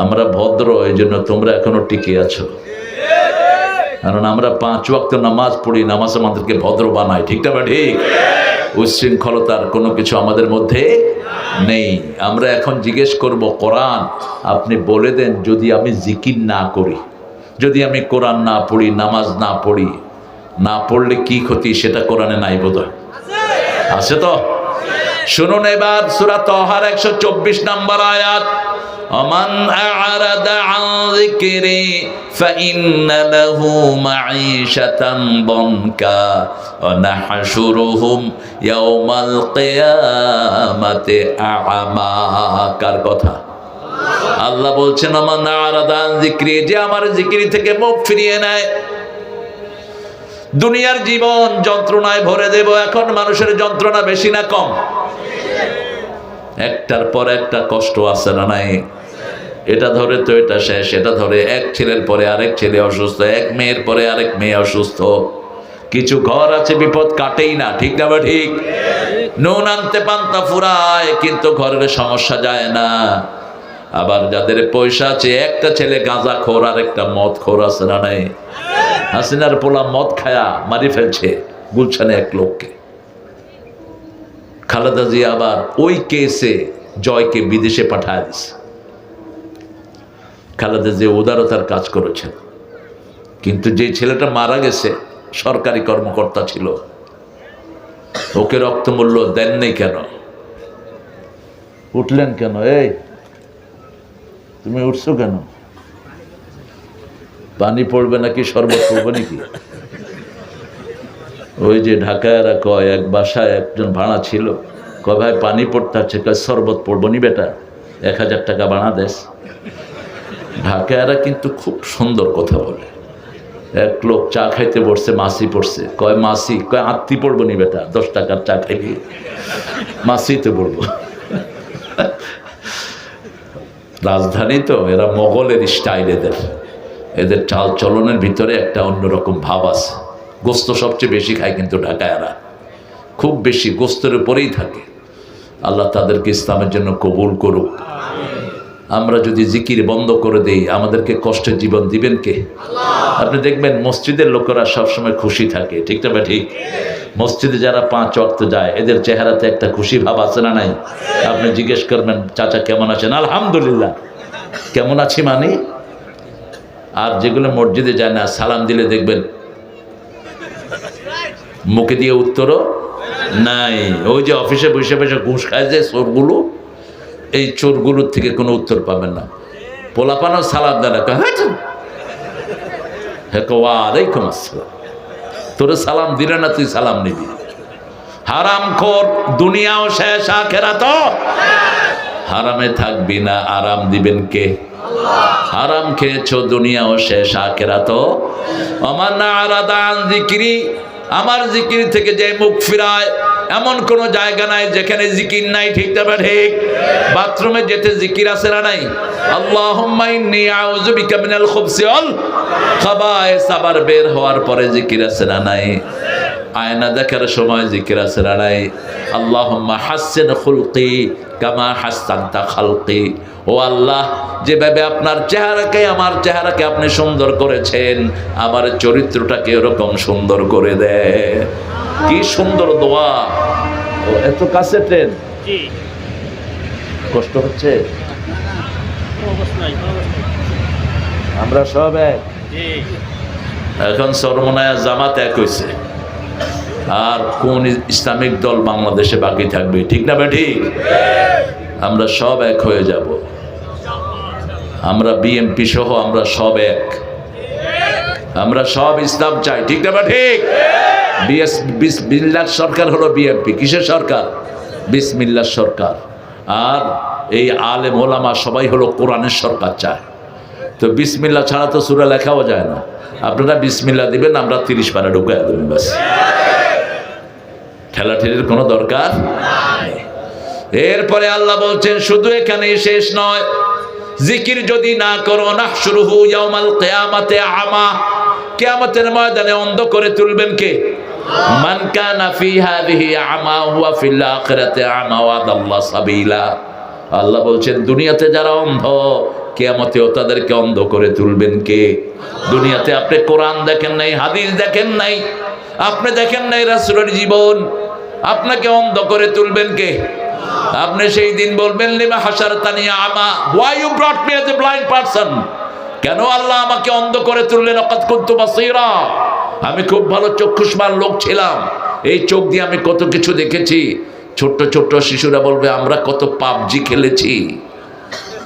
আমরা ভদ্র, এই জন্য তোমরা এখনো টিকে আছো, কারণ আমরা 5 ওয়াক্ত নামাজ পড়ি, নামাজ আমাদেরকে ভদ্র বানায়, ঠিক না? ঠিক। উচ্ছৃঙ্খলতার কোনো কিছু আমাদের মধ্যে নেই। আমরা এখন জিজ্ঞেস করব, কোরআন আপনি বলে দেন যদি আমি জিকির না করি, যদি আমি কোরআন না পড়ি, নামাজ না পড়ি, না পড়লে কি ক্ষতি, সেটা কোরআনে নাই বোধহয়? আছে তো? শুনুন এবার সূরা তাহার 124 নম্বর আয়াত, ومن أعرض عن ذكري فإن له معيشة ضنكا ونحشرهم يوم القيامة أعمى। কার কথা? আল্লাহ বলছেন, ওমান আ'রাদা আন যিকরি, যে আমার জিকির থেকে মুখ ফিরিয়ে নেয়, দুনিয়ার জীবন যন্ত্রণায় ভরে দেব। এখন মানুষের যন্ত্রণা বেশি না কম? একটার পর একটা কষ্ট আছে না নাই? এটা ধরে তো এটা শেষ, এটা ধরে এক ছেলের পরে আরেক ছেলে অসুস্থ, এক মেয়ের পরে আরেক মেয়ে অসুস্থ। কিছু ঘর আছে বিপদ কাটেই না, ঠিক না? ঠিক। নুন আনতে পান্তা ফুরায়, কিন্তু ঘরের সমস্যা যায় না। আবার যাদের পয়সা আছে, একটা ছেলে গাঁজা খোর আর একটা মদ খোর, আছে না নাই? হাসিনার পোলা মদ খায়া মারি ফেলছে গুলশানে এক লোককে। খালেদা জিয়া আবার ওই কেসে জয়কে বিদেশে পাঠায় দিছে। খালেদা জিয়া উদারতার কাজ করেছেন, কিন্তু যে ছেলেটা মারা গেছে সরকারি কর্মকর্তা ছিল, ওকে রক্তমূল্য দেন নেই কেন? উঠলেন কেন? এই তুমি উঠছো কেন? পানি পড়বে নাকি শরবত পড়বে নাকি? ওই যে ঢাকায়রা কয়, এক বাসায় একজন ভাড়া ছিল, কয় ভাই পানি পড়তে আছে, কয় শরবত পড়বো নি বেটা, 1000 টাকা ভাড়া দেশ। ঢাকায়রা কিন্তু খুব সুন্দর কথা বলে। এক লোক চা খাইতে বসছে, মাসি পড়ছে, কয় মাসি, কয় আত্মি পড়বো নি বেটা, 10 টাকার চা খাইবি, মাসিতে পড়বো। রাজধানী তো, এরা মোগলের স্টাইল, এদের চাল চলনের ভিতরে একটা অন্যরকম ভাব আছে। গোস্ত সবচেয়ে বেশি খায় কিন্তু ঢাকায়রা, খুব বেশি গোস্তের উপরেই থাকে। আল্লাহ তাদেরকে ইসলামের জন্য কবুল করুক। আমরা যদি জিকির বন্ধ করে দেই, আমাদেরকে কষ্টের জীবন দিবেন কে? আপনি দেখবেন মসজিদের লোকেরা সবসময় খুশি থাকে, ঠিক না? ঠিক। মসজিদে যারা 5 ওয়াক্ত যায়, এদের চেহারাতে একটা খুশি ভাব আছে না নাই? আপনি জিজ্ঞেস করবেন, চাচা কেমন আছেন? আলহামদুলিল্লাহ। কেমন আছি মানে? আর যেগুলো মসজিদে যায় না, সালাম দিলে দেখবেন মুখে দিয়ে উত্তরও নাই। ওই যে অফিসে বসে বসে ঘুষ খায় যে চোরগুলো, এই চোরগুলোর থেকে কোনো উত্তর পাবেন না। পোলাপানও সালাম দেয় না, ওয়ালাইকুম আসসালাম। তোরে সালাম দিলে না, তুই সালাম নিবি। হারামখোর, দুনিয়াও শেষ, আখিরাতও। হারামে থাকবি না, আরাম দিবেন কে? হারাম খেয়েছো, দুনিয়াও শেষ, আখিরাতও। ওমান আরাদা আন যিকরি, আমার জিকির থেকে যে মুখ ফিরায়, এমন কোন জায়গা নাই যেখানে জিকির নাই, ঠিক না? ঠিক। বাথরুমে যেতে জিকির আছে না নাই? আল্লাহুম্মা ইন্নী আউযু বিকা মিনাল খুবসি ওয়াল খাবায়েস, আবার বের হওয়ার পরে জিকির আছে না নাই? আয়না দেখার সময় জিকির আছে না নাই? আল্লাহুম্মা হাসসিন খুলকি কামা হাসসানতা খালকি, ও আল্লাহ, যেভাবে আপনার চেহারাকে, আমার চেহারাকে আপনি সুন্দর করেছেন, আমার চরিত্রটাকে এরকম সুন্দর করে দেয়। কি সুন্দর দোয়া! এত কাছে ট্রেন, কষ্ট হচ্ছে? আমরা সব এক। এখন সরমনায়া জামাত এক হয়েছে, আর কোন ইসলামিক দল বাংলাদেশে বাকি থাকবে, ঠিক না? ঠিক। আমরা সব এক হয়ে যাব। আমরা বিএনপি সহ আমরা সব এক। আমরা সব ইসলাম চাই, ঠিক না? ঠিক। বিসমিল্লাহর সরকার হলো বিএনপি। কিসের সরকার? বিসমিল্লাহর সরকার। আর এই আলেম ওলামা সবাই হলো কোরআনের সরকার চায়। তো বিসমিল্লাহ ছাড়া তো সূরা লেখাও যায় না। আপনারা বিসমিল্লাহ দিবেন, আমরা 30 পারা ঢুকাই দেবেন, ব্যাস। ঠেলাঠেলির কোনো দরকার নেই। এরপরে আল্লাহ বলছেন, শুধু এখানেই শেষ নয়, জিকির যদি না করো, নাহশুরুহু ইয়াউমাল কিয়ামাতি আমা, কিয়ামতের ময়দানে অন্ধ করে তুলবেন কে? মান কানা ফি হাযিহি আমা হুয়া ফিল আখিরাতি আমা ওয়া দাল্লা সাবিলা। আল্লাহ বলছেন, দুনিয়াতে যারা অন্ধ, কিয়ামতেও তাদেরকে অন্ধ করে তুলবেন কে? দুনিয়াতে আপনি কোরআন দেখেন নাই, হাদিস দেখেন নাই, আপনি দেখেন নাই রাসূলের জীবন, আপনাকে অন্ধ করে তুলবেন কে? আপনি সেই দিন বলবেন, লিমা হাশারতানি আমা, why you brought me as a blind person? কেন আল্লাহ আমাকে অন্ধ করে তুললেন? ওয়াকাদ কুনতু বাসীরা, আমি খুব ভালো চক্ষুষ্মান লোক ছিলাম, এই চোখ দিয়ে আমি কত কিছু দেখেছি। ছোট্ট ছোট্ট শিশুরা বলবে, আমরা কত পাবজি খেলেছি,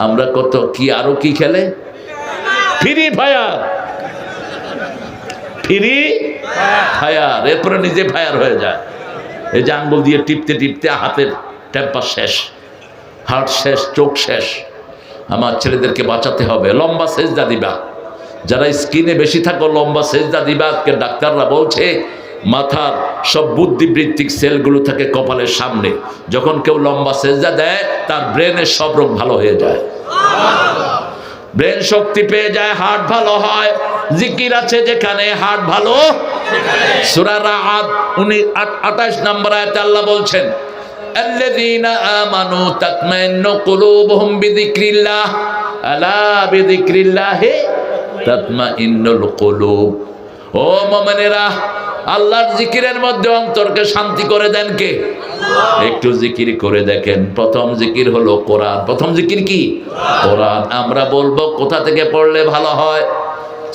আমরা কত কি, আরো কি খেলে, ফ্রি ফায়ার, ফ্রি ফায়ার। এরপরে নিজে ফায়ার হয়ে যায়। এই যে আঙ্গুল দিয়ে টিপতে টিপতে হাতের টেম্পার শেষ, হার্ট শেষ, চোখ শেষ। আমার ছেলেদেরকে বাঁচাতে হবে। লম্বা সেজদা দিবা, যারা স্কিনে বেশি থাকো লম্বা সেজদা দিবা। আজকে ডাক্তাররা বলছে মাথার সব বুদ্ধিবৃত্তিক সেলগুলো থাকে কপালের সামনে। যখন কেউ লম্বা সেজদা দেয়, তার ব্রেনের সব রোগ ভালো হয়ে যায়। ব্রেন শক্তি পেয়ে যায়, হার্ট ভালো হয়। জিকির আছে যেখানে, হার্ট ভালো। সূরা রাআদ 28 নম্বর আয়াতে আল্লাহ বলছেন, আল্লাযীনা আমানু তাতমাইন্নু কুলুবুহুম বিযিকরিল্লাহ আলা বিযিকরিল্লাহি তাতমাইন্নুল কুলুব। ও মুমিনেরা, আল্লাহর জিকিরের মধ্যে অন্তরকে শান্তি করে দেন কে? একটু জিকির করে দেখেন। প্রথম জিকির হলো কোরআন। প্রথম জিকির কি? কোরআন। আমরা বলবো কোথা থেকে পড়লে ভালো হয়?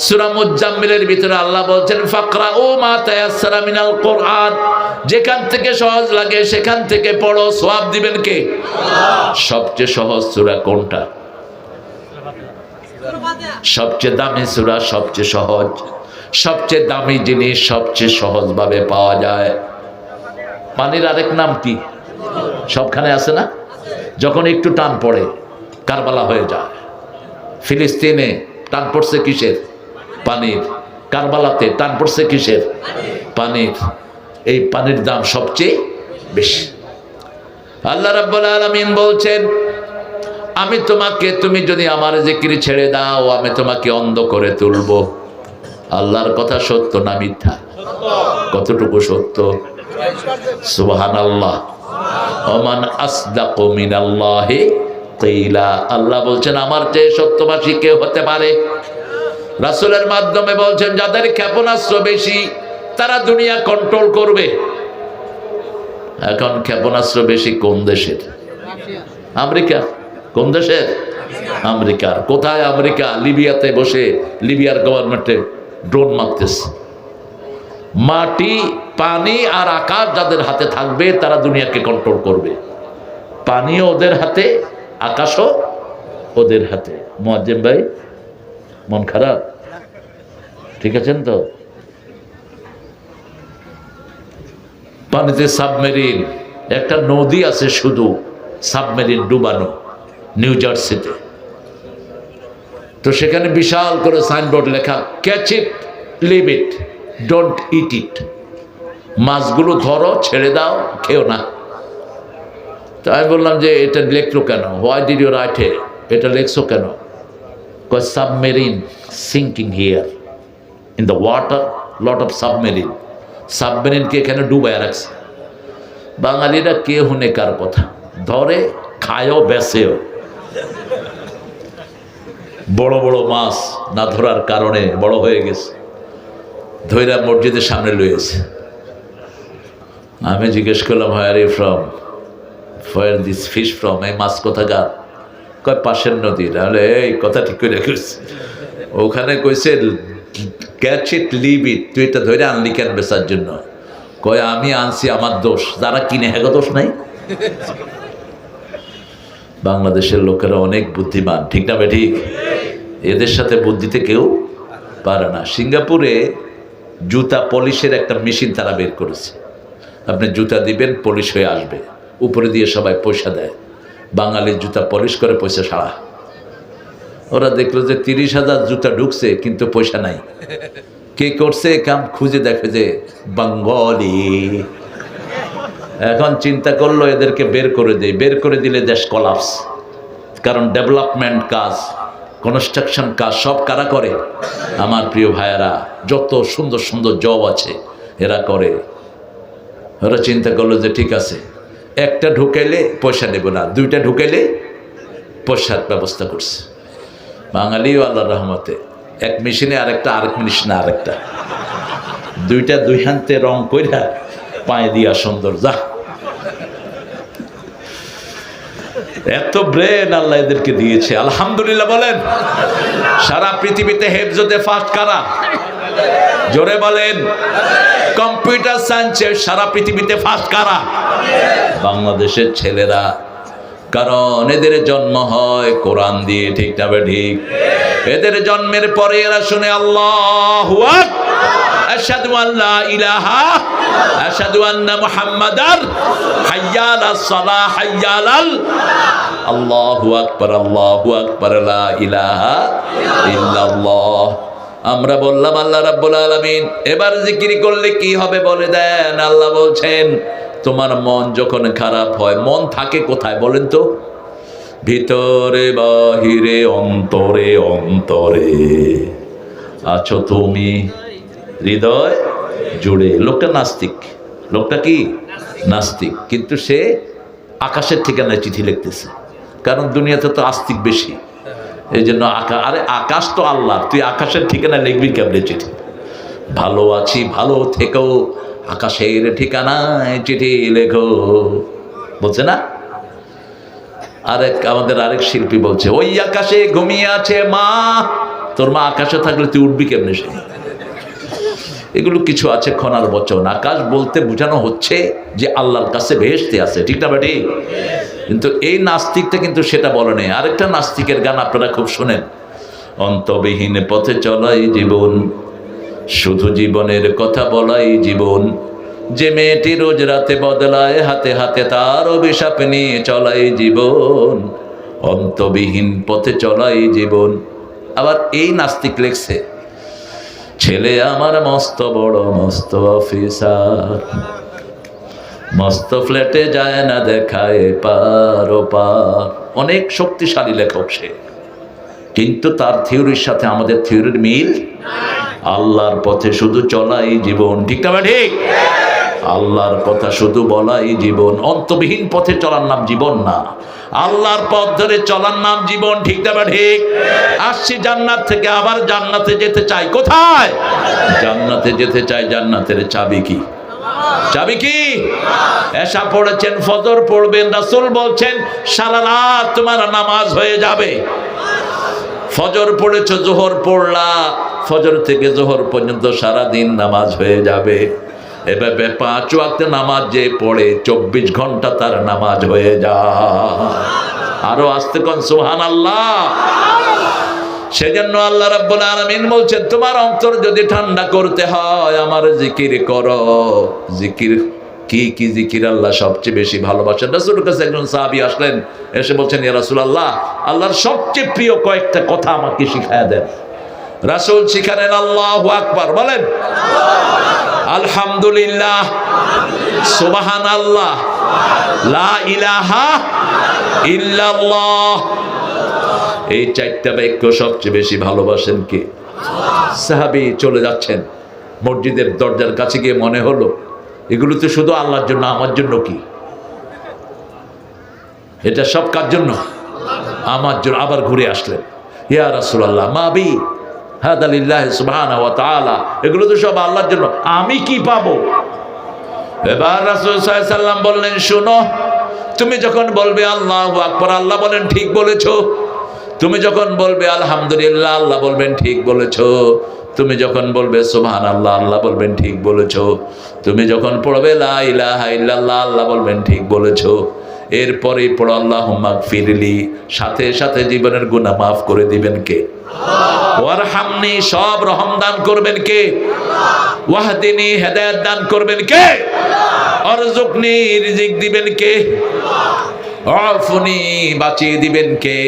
সূরা মুজাম্মিলের ভিতরে আল্লাহ বলছেন, ফাকরাউ মা তায়াসসারা মিনাল কোরআন। যেখান থেকে সহজ লাগে সেখান থেকে পড়ো, সওয়াব দিবেন কে? সবচেয়ে সহজ সূরা কোনটা? সবচেয়ে দামি সূরা, সবচেয়ে সহজ। সবচেয়ে দামি জিনিস সবচেয়ে সহজভাবে পাওয়া যায়। পানির আরেক নাম কি? সবখানে আছে না? যখন একটু টান পড়ে কারবালা হয়ে যায়। ফিলিস্তিনে টান পড়ছে কিসের? পানির। কারবালাতে টান পড়ছে কিসের? পানির। এই পানির দাম সবচেয়ে বেশি। আল্লাহ রাব্বুল আলামিন বলছেন, আমি তোমাকে, তুমি যদি আমার জিকির ছেড়ে দাও, আমি তোমাকে অন্ধ করে তুলবো। আল্লাহর কথা সত্য না মিথ্যা? কতটুকু সত্য? সুবহানাল্লাহ। ওমান আসদাকু মিনাল্লাহি কিলা। আল্লাহ বলছেন, আমার চেয়ে সত্যবাদী কে হতে পারে? রাসূলের মাধ্যমে বলছেন, যাদের ক্ষেপণাস্ত্র বেশি তারা দুনিয়া কন্ট্রোল করবে। এখন ক্ষেপণাস্ত্র বেশি কোন দেশের? আমেরিকা। কোন দেশের? আমেরিকার। কোথায় আমেরিকা? লিবিয়াতে বসে লিবিয়ার গভর্নমেন্টে ড্রোন মারতেছে। মাটি, পানি আর আকাশ যাদের হাতে থাকবে তারা দুনিয়াকে কন্ট্রোল করবে। পানিও ওদের হাতে, আকাশও ওদের হাতে। মুয়াজ্জিম ভাই, মন খারাপ? ঠিক আছেন তো? পানিতে সাবমেরিন, একটা নদী আছে শুধু সাবমেরিন ডুবানো, নিউ জার্সিতে। তো সেখানে বিশাল করে সাইনবোর্ড লেখা, catch it, leave it, don't eat it. মাছগুলো ধরো, ছেড়ে দাও, খেও না। তো আমি বললাম যে এটা লেখলো কেন? Why did you write it? এটা লেখছো কেন? কয় submarine sinking here in the water, lot of submarine. সাবমেরিনকে এখানে ডুবায় রাখছে। বাঙালিরা কে হুনে কার কথা, ধরে খায়ও বেচেও। বড় বড় মাছ না ধরার কারণে বড় হয়ে গেছে, ধৈরা মসজিদের সামনে লয়েছে। আমি জিজ্ঞেস করলাম, where you from? Where this fish from? এই মাছ কোথাকার? কয় পাশের নদীর। তাহলে এই কথা ঠিক করে রাখিস। ওখানে কইছে ক্যাচ ইট, লিভ ইট। তুই এটা ধরে আনলি কেন বেচার জন্য? কয় আমি আনছি, আমার দোষ। যারা কিনে হেগো দোষ নাই। বাংলাদেশের লোকেরা অনেক বুদ্ধিমান, ঠিক না ঠিক? এদের সাথে বুদ্ধিতে কেউ পারে না। সিঙ্গাপুরে জুতা পলিশের একটা মেশিন তারা বের করেছে। আপনি জুতা দিবেন, পলিশ হয়ে আসবে, উপরে দিয়ে সবাই পয়সা দেয়। বাঙালির জুতা পলিশ করে পয়সা সারা। ওরা দেখলো যে 30,000 জুতা ঢুকছে কিন্তু পয়সা নাই। কে করছে কাম? খুঁজে দেখে যে বাঙালি। এখন চিন্তা করলো এদেরকে বের করে দেয়। বের করে দিলে দেশ কলাপস। কারণ ডেভেলপমেন্ট কাজ, কনস্ট্রাকশন কাজ সব কারা করে? আমার প্রিয় ভাইয়েরা, যত সুন্দর সুন্দর জব আছে এরা করে। ওরা চিন্তা করলো যে ঠিক আছে, একটা ঢুকাইলে পয়সা নেব না, দুইটা ঢুকাইলে পয়সার ব্যবস্থা করছে। বাঙালিও আল্লাহর রহমতে এক মেশিনে আরেকটা, আরেক মেশিনে আরেকটা, দুইটা দুই হাতে রং কইরা পায়ে দিয়া সুন্দর। যা, এত ব্রেন আল্লাহ এদেরকে দিয়েছে, আলহামদুলিল্লাহ বলেন। সারা পৃথিবীতে হেফজতে ফার্স্ট কারা? জোরে বলেন। কম্পিউটার সায়েন্সের সারা পৃথিবীতে ফার্স্ট কারা? বাংলাদেশের ছেলেরা। কারণ এদের জন্ম হয় কোরআন দিয়ে, ঠিক না ঠিক? এদের জন্মের পরে এরা শুনে আল্লাহু আকবার, আশহাদু আল্লা ইলাহা, আশহাদু আন্না মুহাম্মাদার, হাইয়া আলাস সালাহ, হাইয়া আলাল। আল্লাহু আকবার, আল্লাহু আকবার, লা ইলাহা ইল্লাল্লাহ। আমরা বললাম আল্লাহ রাব্বুল আলামিন এবার জিকির করলে কি হবে বলে দেন। আল্লাহ বলছেন, তোমার মন যখন খারাপ হয়, মন থাকে কোথায় বলেন তো? ভিতরে বাহিরে অন্তরে অন্তরে আছো তুমি হৃদয় জুড়ে। লোকটা নাস্তিক, লোকটা কি নাস্তিক, কিন্তু সে আকাশের ঠিকানায় চিঠি লিখতেছে, কারণ দুনিয়াতে তো আস্তিক বেশি। এই জন্য আরে আকাশ তো আল্লাহ, তুই আকাশের ঠিকানায় লিখবি কেমনে চিঠি? ভালো আছি ভালো থেকো, আকাশের ঠিকানায় চিঠি লেখো, বলছে না? আমাদের আরেক শিল্পী বলছে, ওই আকাশে ঘুমিয়ে আছে মা। তোর মা আকাশে থাকলে তুই উঠবি কেমনে? সে এগুলো কিছু আছে খনার বচন। আকাশ বলতে বোঝানো হচ্ছে যে আল্লাহর কাছে বেহেশতে আছে, ঠিক না বেটি? কিন্তু এই নাস্তিকটা কিন্তু সেটা বলে নেই। আরেকটা নাস্তিকের গান আপনারা খুব শোনেন, অন্তবিহীন পথে চলাই জীবন, শুধু জীবনের কথা বলাই জীবন, যে মেয়েটি রোজ রাতে বদলায় হাতে হাতে তার অভিশাপ নিয়ে চলাই জীবন, অন্তবিহীন পথে চলাই জীবন। আবার এই নাস্তিক লেখছে, ছেলে আমার মস্ত বড় মস্ত অফিসার, মস্ত ফ্ল্যাটে যায় না দেখায় পার ও পার। অনেক শক্তিশালী লেখক সে, কিন্তু তার থিওরির সাথে আমাদের থিওরির মিল। আল্লাহর পথে শুধু চলাই জীবন, ঠিক না ঠিক? আল্লাহর কথা শুধু বলাই জীবন। অন্তবিহীন পথে চলার নাম জীবন না, আল্লাহর পথ ধরে চলার নাম জীবন, ঠিক না ঠিক? আসছি জান্নাত থেকে, আবার জান্নাতে যেতে চাই। কোথায়? জান্নাতে যেতে চাই। জান্নাতের চাবি কি? চাবি কি? এশা পড়েছেন, ফজর পড়বেন, রাসূল বলছেন সারা রাত তোমার নামাজ হয়ে যাবে। ফজর পড়েছো, জোহর পড়লা, ফজর থেকে জোহর পর্যন্ত সারা দিন নামাজ হয়ে যাবে। এভাবে 5 ওয়াক্ত নামাজ যে পড়ে 24 ঘন্টা তার নামাজ হয়ে যায়। আরো আস্তে কোন সুবহানাল্লাহ। সেজন্য আল্লাহ রাব্বুল আলামিন বলছেন, তোমার অন্তর যদি ঠান্ডা করতে হয় আমার জিকির করো। জিকির কি কি জিকির আল্লাহ সবচেয়ে বেশি ভালোবাসেন? রাসূলের কাছে একজন সাহাবী আসলেন, এসে বলছেন, ইয়া রাসূলুল্লাহ, আল্লাহর সবচেয়ে প্রিয় কয়েকটা কথা আমাকে শিখায়া দেন। রাসূল শিখালেন, আল্লাহু আকবার বলেন, আলহামদুলিল্লাহ, সুবহানাল্লাহ, লা ইলাহা ইল্লাল্লাহ। এই 4টা বাক্য সবচেয়ে বেশি ভালোবাসেন কে? সাহাবী চলে যাচ্ছেন, মসজিদের দরজার কাছে গিয়ে মনে হলো এগুলো তো শুধু আল্লাহর জন্য, আমার জন্য কি? এটা সব কার জন্য? আমার জন্য। আবার ঘুরে আসলেন, ইয়া রাসূলুল্লাহ মা বি হাদা লিল্লাহি সুবহানাহু ওয়া তাআলা, এগুলো তো সব আল্লাহর জন্য, আমি কি পাবো? এবার রাসূল সাল্লাল্লাহু আলাইহি সাল্লাম বললেন, শোনো, তুমি যখন বলবে আল্লাহু আকবার, আল্লাহ বলেন ঠিক বলেছো। তুমি যখন বলবে আলহামদুলিল্লাহ, আল্লাহ বলবেন ঠিক বলেছো। তুমি যখন বলবে সুবহানাল্লাহ, আল্লাহ বলবেন ঠিক বলেছো। তুমি যখন পড়বে লা ইলাহা ইল্লাল্লাহ, আল্লাহ বলবেন ঠিক বলেছো। এরপরেই পড়ো আল্লাহুম্মা গফিরলি, সাথে সাথে জীবনের গুনাহ মাফ করে দিবেন কে? ওয়ারহামনি, সব রহম দান করবেন কে? ওয়াহদিনি, হেদায়েত দান করবেন কে? অরযুকনি, রিজিক দিবেন কে? আফুনি, বাঁচিয়ে দিবেন কে?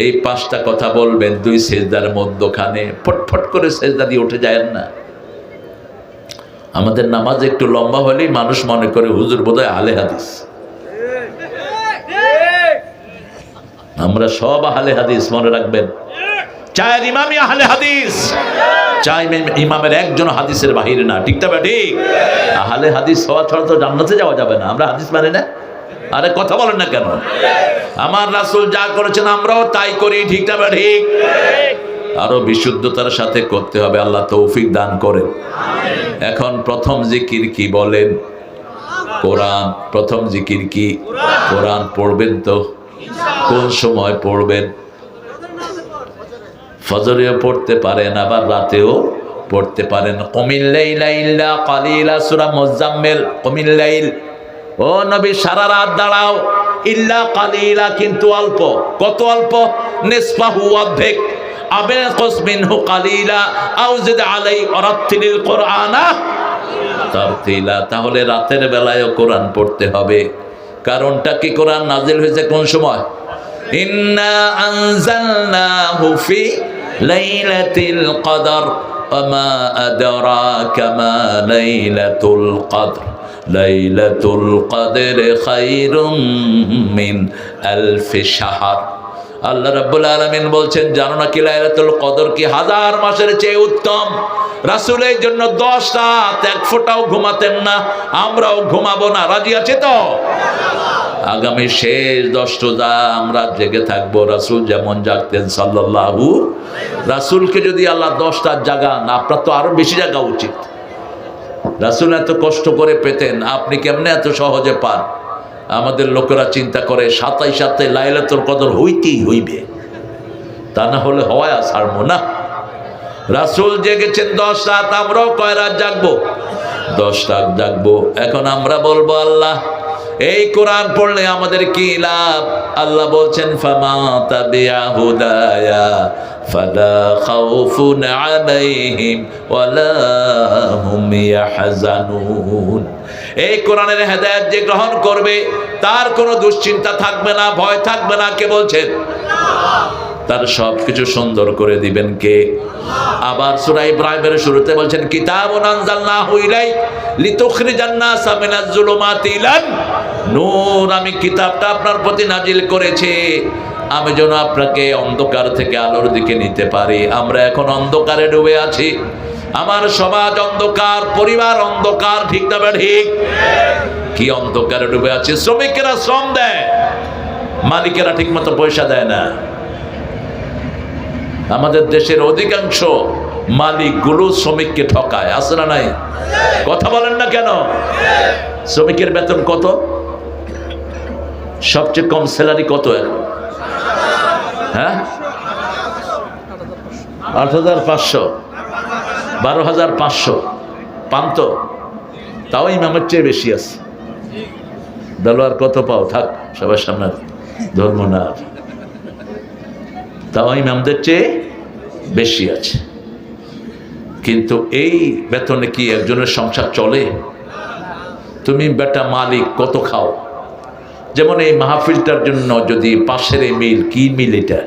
এই 5টা কথা বলবেন 2 সেজদার মধ্যখানে। ফটফট করে সেজদা দিয়ে উঠে যায় না। আমাদের নামাজ একটু লম্বা হলেই মানুষ মনে করে হুজুর বোধহয় আহলে হাদিস। আমরা সব আহলে হাদিস, মনে রাখবেন। 4 ইমামই আহলে হাদিস, 4 ইমামের একজন হাদিসের বাহিরে না, ঠিক না ঠিক? আহলে হাদিস হওয়া ছাড়া তো জান্নাতে যাওয়া যাবে না। আমরা হাদিস মানে না? আরে কথা বলেন না কেন? আমার রাসূল যা করেছেন আমরাও তাই করি, ঠিক না ঠিক? আরো বিশুদ্ধতার সাথে করতে হবে, আল্লাহ তৌফিক দান করেন। এখন প্রথম জিকির কি বলেন? কোরআন। প্রথম জিকির কি? কোরআন পড়বেন তো? কোন সময় পড়বেন? ফজরেও পড়তে পারেন, আবার রাতেও পড়তে পারেন। কুমিল লাইলা ইল্লা কালিলা, সূরা মুজাম্মিল। কুমিল লাইল, ও নবী সারা রাত দাঁড়াও, ইল্লা কালিলা, কিন্তু অল্প। কত অল্প? নিসফাহু, অর্ধেক। আবিনকুস মিনহু কালিলা আও জিদ আলাই ওয়ারাত্তিলিল কুরআনা তারতিলা। তাহলে রাতের বেলায়ও কোরআন পড়তে হবে। কারণটা কি? কোরআন নাজিল হয়েছে কোন সময়? ইন্না আনজালনাহু ফি লাইলাতিল কদর ওয়া মা আদরাকা মা লাইলাতুল কদর লাইলাতুল কদর খায়রুম মিন আলফি শাহর। আল্লাহ রাব্বুল আলামিন বলছেন, জানো না কি লাইলাতুল কদর কি হাজার মাসের চেয়ে উত্তম। রাসূল এই জন্য 10 রাত এক ফোঁটাও ঘুমাতেন না, আমরাও ঘুমাবো না। রাজি আছে তো? আগামী শেষ 10 রোজা আমরা জেগে থাকবো, রাসূল যেমন জাগতেন সাল্লাল্লাহু। রাসূলকে যদি আল্লাহ 10 রাত জাগান, আপনার তো আরো বেশি জাগা উচিত। রাসূল এত কষ্ট করে পেতেন, আপনি কেমনে এত সহজে পান? আমাদের লোকেরা চিন্তা করে 27 লাইলাতুল কদর হইতেই হইবে, তা না হলে হয় ছাড়বো না। রাসূল জেগেছেন 10 রাত, আমরাও কয় রাত জাগবো? 10 রাত জাগবো। এখন আমরা বলবো, আল্লাহ এই কোরআন পড়লে আমাদের কি লাভ? আল্লাহ বলছেন, ফামা তাবিআ হুদায়া ফালা খাউফুন আলাইহিম ওয়ালা হুম ইয়াহজানুন। এই কোরআনের হেদায়েত যে গ্রহণ করবে তার কোনো দুশ্চিন্তা থাকবে না, ভয় থাকবে না। কে বলছেন? তার সবকিছু সুন্দর করে দিবেন কে? আবার সূরা ইব্রাহিমের শুরুতে বলছেন, কিতাবুন আনজালনাহু ইলাইক লিতুখরিজান নাসা মিনাজ যুলুমাতি ইলান নূর। আমি কিতাবটা আপনার প্রতি নাজিল করেছি আমি যেন আপনাকে অন্ধকার থেকে আলোর দিকে নিতে পারি। আমরা এখন অন্ধকারে ডুবে আছি, আমার সমাজ অন্ধকার, পরিবার অন্ধকার, ঠিক না ঠিক? কি অন্ধকারে ডুবে আছে? শ্রমিকেরা শ্রম দেয়, মালিকেরা ঠিক মতো পয়সা দেয় না। আমাদের দেশের অধিকাংশ মালিকগুলো শ্রমিককে ঠকায়, আছে না নাই? কথা বলেন না কেন? শ্রমিকের বেতন কত? সবচেয়ে কম স্যালারি কত এখন? হ্যাঁ, ৮৫০০, ১২৫০০ পান তো? তাও ইমামের চেয়ে বেশি আছে। দেলোয়ার কত পাও? থাক সবার সামনে ধর্ম না, তাও ইমামদের চেয়ে বেশি আছে। কিন্তু এই বেতনে কি একজনের সংসার চলে? তুমি বেটা মালিক কত খাও? যেমন এই মাহফিলটার জন্য যদি পাশের এই মিল, কি মিল এটা?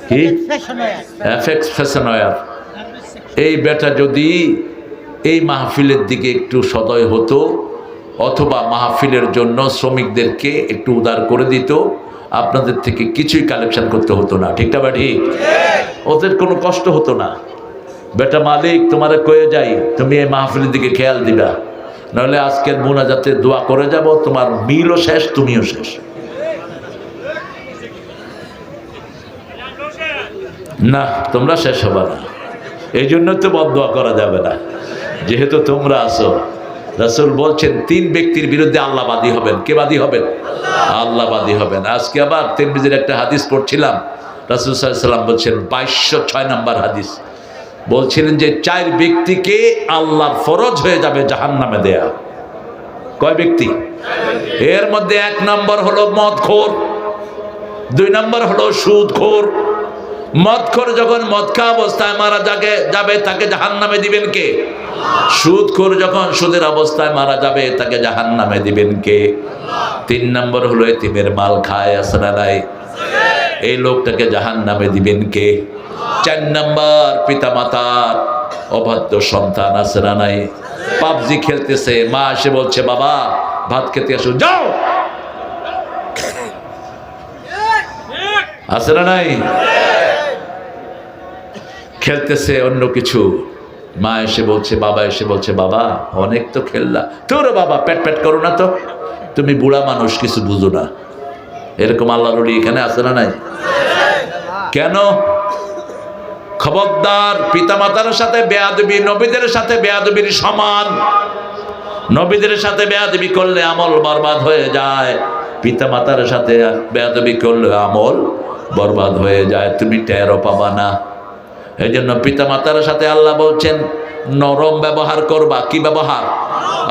কি? FX fashion wear. এই বেটা যদি এই মাহফিলের দিকে একটু সদয় হতো, অথবা মাহফিলের জন্য শ্রমিকদেরকে একটু উদার করে দিত, আপনাদের থেকে কিছুই কালেকশন করতে হতো না, ঠিক না ঠিক? ওদের কোনো কষ্ট হতো না। বেটা মালিক তোমারে কয়ে যাই, তুমি এই মাহফিলের দিকে খেয়াল দিবা, নাহলে আজকের মুনাজাতে দোয়া করে যাব, তোমার মিলও শেষ, তুমিও শেষ। না, তোমরা শেষ হবা না। এই জন্য তো বদদোয়া করা যাবে না, যেহেতু তোমরা আছো। রাসূল বলছেন 3 ব্যক্তির বিরুদ্ধে আল্লাহ বাদী হবেন। কে বাদী হবেন? আল্লাহ বাদী হবেন। আজকে আবার তিরমিজির একটা হাদিস পড়ছিলাম, রাসূল সাল্লাল্লাহু আলাইহি ওয়াসাল্লাম বলছেন, 2206 নম্বর হাদিস, বলছিলেন যে 4 ব্যক্তিকে আল্লাহর ফরজ হয়ে যাবে জাহান্নামে দেয়া। কয় ব্যক্তি? এর মধ্যে 1 নম্বর হলো মদখোর, 2 নম্বর হলো সুদখোর। মদখোর যখন মদ খাওয়া অবস্থায় মারা যাবে তাকে জাহান্নামে দিবেন কে? সুদখোর যখন সুদের অবস্থায় মারা যাবে তাকে জাহান্নামে দিবেন কে? 3 নম্বর হলো এতিমের মাল খায়, আছে না নাই? এই লোকটাকে জাহান্নামে দিবেন কে? 4 নম্বর পিতামাতার অবাধ্য সন্তান, আছে না নাই? পাবজি খেলতেছে, মা এসে বলছে, বাবা ভাত খেতে আসো, যাও, আছে না নাই? খেলতেছে অন্য কিছু, মা এসে বলছে, বাবা এসে বলছে, বাবা অনেক তো খেললা, তোর বাবা পেট পেট করো না তো, তুমি বুড়া মানুষ কিছু বুঝো না। এরকম আল্লাহর ওলি এখানে আছে না নাই? কেন? খবরদার, পিতামাতার সাথে বেয়াদবি নবীদের সাথে বেয়াদবির সমান। নবীদের সাথে বেয়াদবি করলে আমল বরবাদ হয়ে যায়, পিতামাতার সাথে বেয়াদবি করলে আমল বরবাদ হয়ে যায়, তুমি টেরও পাবা না। এই জন্য পিতামাতার সাথে আল্লাহ বলছেন নরম ব্যবহার করবা। কি ব্যবহার?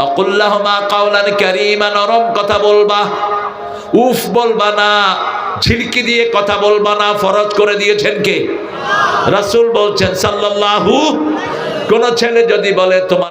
আকুল্লাহুমা কাওলান কারীমা, নরম কথা বলবা, উফ বলবা না, ঝিলকি দিয়ে কথা বলবা না। ফরজ করে দিয়েছেন কে? রাসূল বলছেন সাল্লাল্লাহু। কোন ছেলে যদি বলে তোমার